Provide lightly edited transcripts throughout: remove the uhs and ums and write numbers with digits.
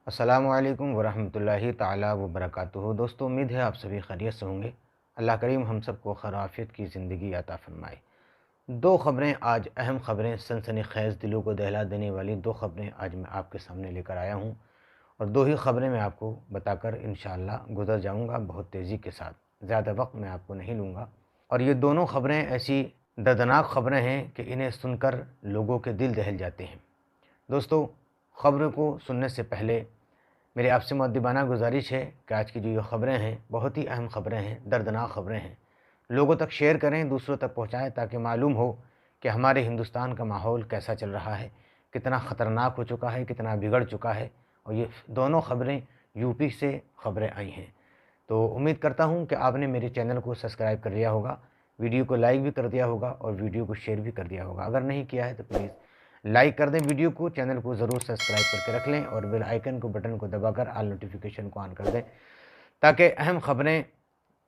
अस्सलामुअलैकुम वरहमतुल्लाहि ताला वबरकातुहू। दोस्तों, उम्मीद है आप सभी खैरियत से होंगे। अल्लाह करीम हम सबको खैर की ज़िंदगी अता फ़रमाए। दो ख़बरें आज, अहम ख़बरें, सनसनीखेज़, दिलों को दहला देने वाली दो ख़बरें आज मैं आपके सामने लेकर आया हूँ और दो ही ख़बरें मैं आपको बताकर इंशाअल्लाह गुज़र जाऊँगा बहुत तेज़ी के साथ। ज़्यादा वक्त मैं आपको नहीं लूँगा और ये दोनों ख़बरें ऐसी दर्दनाक ख़बरें हैं कि इन्हें सुनकर लोगों के दिल दहल जाते हैं। दोस्तों, ख़बर को सुनने से पहले मेरी आपसे मुअद्दिबाना गुज़ारिश है कि आज की जो ये ख़बरें हैं, बहुत ही अहम ख़बरें हैं, दर्दनाक ख़बरें हैं। लोगों तक शेयर करें, दूसरों तक पहुँचाएँ ताकि मालूम हो कि हमारे हिंदुस्तान का माहौल कैसा चल रहा है, कितना ख़तरनाक हो चुका है, कितना बिगड़ चुका है। और ये दोनों ख़बरें यूपी से ख़बरें आई हैं। तो उम्मीद करता हूँ कि आपने मेरे चैनल को सब्सक्राइब कर लिया होगा, वीडियो को लाइक भी कर दिया होगा और वीडियो को शेयर भी कर दिया होगा। अगर नहीं किया है तो प्लीज़ लाइक कर दें वीडियो को, चैनल को ज़रूर सब्सक्राइब करके रख लें और बेल आइकन को बटन को दबाकर ऑल नोटिफिकेशन को ऑन कर दें ताकि अहम ख़बरें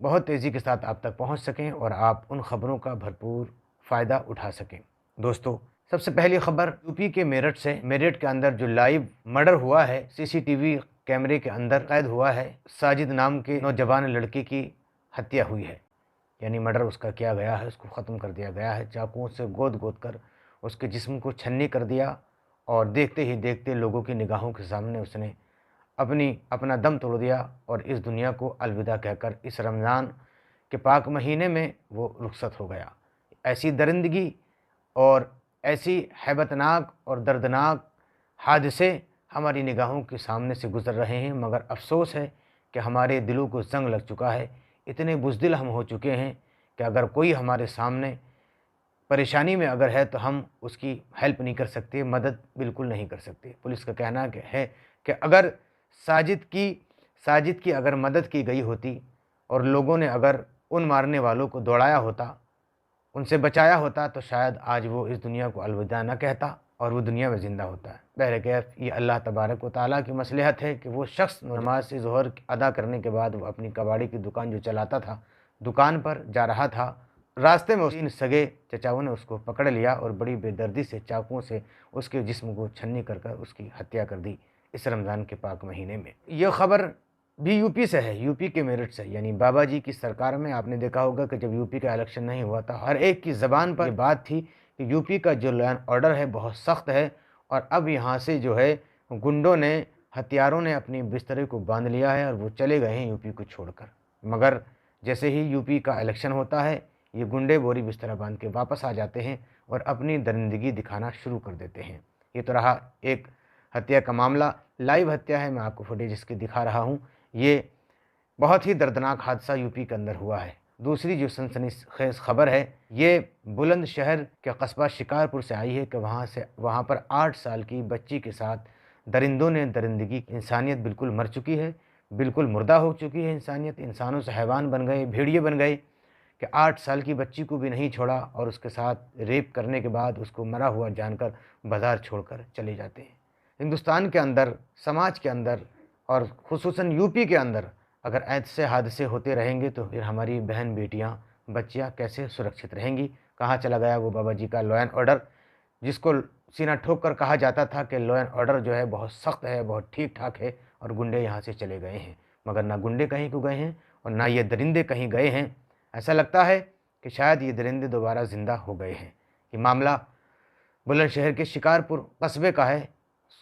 बहुत तेज़ी के साथ आप तक पहुंच सकें और आप उन ख़बरों का भरपूर फ़ायदा उठा सकें। दोस्तों, सबसे पहली ख़बर यूपी के मेरठ से। मेरठ के अंदर जो लाइव मर्डर हुआ है, सीसीटीवी कैमरे के अंदर कैद हुआ है, साजिद नाम के नौजवान लड़के की हत्या हुई है। यानी मर्डर उसका किया गया है, उसको ख़त्म कर दिया गया है, चाकुओं से गोद गोद कर उसके जिस्म को छन्नी कर दिया और देखते ही देखते लोगों की निगाहों के सामने उसने अपना दम तोड़ दिया और इस दुनिया को अलविदा कहकर इस रमज़ान के पाक महीने में वो रुखसत हो गया। ऐसी दरिंदगी और ऐसी हैबतनाक और दर्दनाक हादसे हमारी निगाहों के सामने से गुज़र रहे हैं, मगर अफ़सोस है कि हमारे दिलों को ज़ंग लग चुका है। इतने बुज़दिल हम हो चुके हैं कि अगर कोई हमारे सामने परेशानी में अगर है तो हम उसकी हेल्प नहीं कर सकते, मदद बिल्कुल नहीं कर सकते। पुलिस का कहना है कि अगर साजिद की साजिद की अगर मदद की गई होती और लोगों ने अगर उन मारने वालों को दौड़ाया होता, उनसे बचाया होता, तो शायद आज वो इस दुनिया को अलविदा न कहता और वो दुनिया में ज़िंदा होता है। बहरकैफ़ ये अल्लाह तबारक व तआला की मसलहत है कि वो शख़्स नमाज से ज़ोहर अदा करने के बाद वो अपनी कबाड़ी की दुकान जो चलाता था, दुकान पर जा रहा था। रास्ते में इन सगे चचाओं ने उसको पकड़ लिया और बड़ी बेदर्दी से चाकुओं से उसके जिस्म को छन्नी कर कर उसकी हत्या कर दी इस रमज़ान के पाक महीने में। यह ख़बर भी यूपी से है, यूपी के मेरठ से। यानी बाबा जी की सरकार में आपने देखा होगा कि जब यूपी का इलेक्शन नहीं हुआ था, हर एक की ज़बान पर ये बात थी कि यूपी का जो लॉ एंड ऑर्डर है बहुत सख्त है और अब यहाँ से जो है गुंडों ने, हथियारों ने अपनी बिस्तरे को बांध लिया है और वो चले गए हैं यूपी को छोड़कर। मगर जैसे ही यूपी का इलेक्शन होता है, ये गुंडे बोरी बिस्तरा बांध के वापस आ जाते हैं और अपनी दरिंदगी दिखाना शुरू कर देते हैं। ये तो रहा एक हत्या का मामला, लाइव हत्या है, मैं आपको फुटेज इसकी दिखा रहा हूँ। ये बहुत ही दर्दनाक हादसा यूपी के अंदर हुआ है। दूसरी जो सनसनीखेज़ ख़बर है, ये बुलंदशहर के कस्बा शिकारपुर से आई है कि वहाँ पर 8 साल की बच्ची के साथ दरिंदों ने दरिंदगी की। इंसानियत बिल्कुल मर चुकी है, बिल्कुल मुर्दा हो चुकी है इंसानियत। इंसानों से हैवान बन गए, भेड़िए बन गए कि 8 साल की बच्ची को भी नहीं छोड़ा और उसके साथ रेप करने के बाद उसको मरा हुआ जानकर बाज़ार छोड़कर चले जाते हैं। हिंदुस्तान के अंदर, समाज के अंदर और ख़ुसूसन यूपी के अंदर अगर ऐसे हादसे होते रहेंगे तो फिर हमारी बहन बेटियां, बच्चियां कैसे सुरक्षित रहेंगी? कहाँ चला गया वो बाबा जी का लॉ एंड ऑर्डर, जिसको सीना ठोक कर कहा जाता था कि लॉ एंड ऑर्डर जो है बहुत सख्त है, बहुत ठीक ठाक है और गुंडे यहाँ से चले गए हैं। मगर ना गुंडे कहीं को गए हैं और ना ये दरिंदे कहीं गए हैं। ऐसा लगता है कि शायद ये दरिंदे दोबारा ज़िंदा हो गए हैं। ये मामला बुलंदशहर के शिकारपुर कस्बे का है।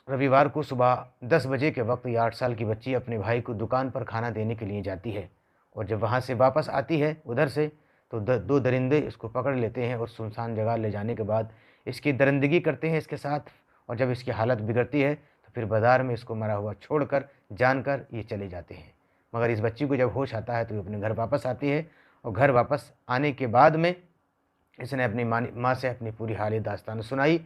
रविवार को सुबह 10 बजे के वक्त ये 8 साल की बच्ची अपने भाई को दुकान पर खाना देने के लिए जाती है और जब वहाँ से वापस आती है उधर से, तो दो दरिंदे इसको पकड़ लेते हैं और सुनसान जगह ले जाने के बाद इसकी दरिंदगी करते हैं इसके साथ। और जब इसकी हालत बिगड़ती है तो फिर बाज़ार में इसको मरा हुआ छोड़कर जानकर ये चले जाते हैं। मगर इस बच्ची को जब होश आता है तो ये अपने घर वापस आती है और घर वापस आने के बाद में इसने अपनी माँ से अपनी पूरी हाल दास्तान सुनाई।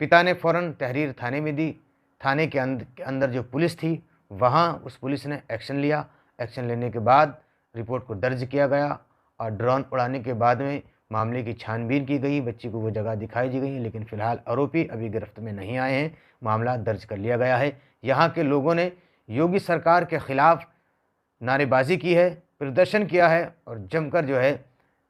पिता ने फ़ौरन तहरीर थाने में दी। थाने के अंदर जो पुलिस थी, वहाँ उस पुलिस ने एक्शन लिया। एक्शन लेने के बाद रिपोर्ट को दर्ज किया गया और ड्रोन उड़ाने के बाद में मामले की छानबीन की गई। बच्ची को वो जगह दिखाई दी गई, लेकिन फ़िलहाल आरोपी अभी गिरफ्त में नहीं आए हैं। मामला दर्ज कर लिया गया है। यहाँ के लोगों ने योगी सरकार के ख़िलाफ़ नारेबाज़ी की है, प्रदर्शन किया है और जमकर जो है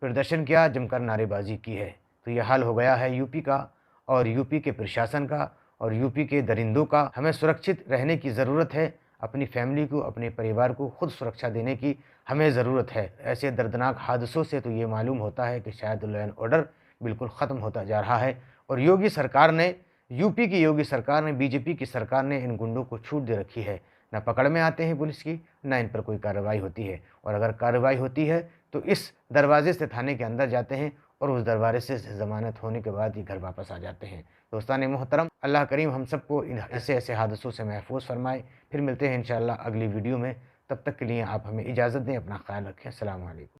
प्रदर्शन किया, जमकर नारेबाज़ी की है। तो यह हाल हो गया है यूपी का और यूपी के प्रशासन का और यूपी के दरिंदों का हमें सुरक्षित रहने की ज़रूरत है। अपनी फैमिली को, अपने परिवार को खुद सुरक्षा देने की हमें ज़रूरत है। ऐसे दर्दनाक हादसों से तो ये मालूम होता है कि शायद लॉ एंड ऑर्डर बिल्कुल ख़त्म होता जा रहा है और योगी सरकार ने, यूपी की योगी सरकार ने, बीजेपी की सरकार ने इन गुंडों को छूट दे रखी है। ना पकड़ में आते हैं पुलिस की, ना इन पर कोई कार्रवाई होती है, और अगर कार्रवाई होती है तो इस दरवाजे से थाने के अंदर जाते हैं और उस दरबारे से ज़मानत होने के बाद ही घर वापस आ जाते हैं। दोस्तान मोहतरम, अल्लाह करीम हम सबको इन ऐसे ऐसे हादसों से महफूज फरमाए। फिर मिलते हैं इंशाअल्लाह अगली वीडियो में। तब तक के लिए आप हमें इजाज़त दें, अपना ख्याल रखें। अस्सलामु अलैकुम।